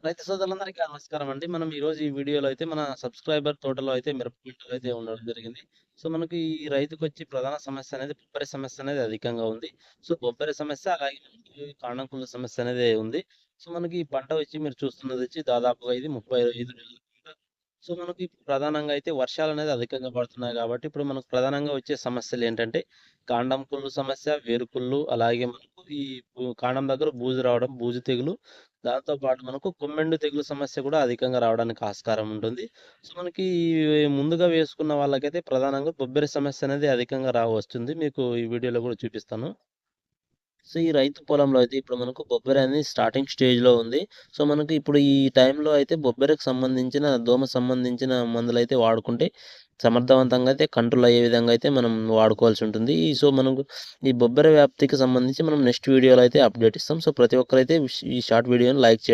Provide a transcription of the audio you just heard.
రైతు సోదరులందరికీ నమస్కారం అండి. మనం ఈరోజు ఈ వీడియోలో అయితే మన సబ్‌స్క్రైబర్ తోటలో అయితే మిరప పంటలు అయితే ఉండడం జరిగింది. సో, మనకి ఈ రైతుకొచ్చే ప్రధాన సమస్య అనేది బొబ్బర సమస్య అనేది అధికంగా ఉంది. సో, బొబ్బర సమస్య అలాగే మనకి కాండం కుళ్ళు సమస్య అనేది ఉంది. సో, మనకి ఈ పంట వచ్చి మీరు చూస్తున్నదొచ్చి దాదాపుగా ఇది 35 నెలల పంట. సో, మనకి ప్రధానంగా అయితే వర్షాలనేది అధికంగా పడుతున్నాయి కాబట్టి ఇప్పుడు మనకు ప్రధానంగా వచ్చే సమస్యలేంటంటే కాండం కుళ్ళు సమస్య, వేరుకుళ్ళు అలాగే మనకు ఈ కాండం దగ్గర బూజు రావడం, బూజు తెగులు దాంతో పాటు మనకు కొమ్మెండు తెగులు సమస్య కూడా అధికంగా రావడానికి ఆస్కారం ఉంటుంది. సో, మనకి ముందుగా వేసుకున్న వాళ్ళకైతే ప్రధానంగా బొబ్బెర సమస్య అనేది అధికంగా వస్తుంది. మీకు ఈ వీడియోలో కూడా చూపిస్తాను. సో, ఈ రైతు పొలంలో అయితే ఇప్పుడు మనకు బొబ్బెర అనేది స్టార్టింగ్ స్టేజ్‌లో ఉంది. సో, మనకి ఇప్పుడు ఈ టైంలో అయితే బొబ్బెరకు సంబంధించిన దోమ సంబంధించిన మందులైతే వాడుకుంటే సమర్థవంతంగా అయితే కంట్రోల్ అయ్యే విధంగా అయితే మనం వాడుకోవాల్సి ఉంటుంది. సో, మనకు ఈ బొబ్బెర వ్యాప్తికి సంబంధించి మనం నెక్స్ట్ వీడియోలో అయితే అప్డేట్ ఇస్తాం. సో, ప్రతి ఒక్కరైతే ఈ షార్ట్ వీడియోని లైక్ చేయండి.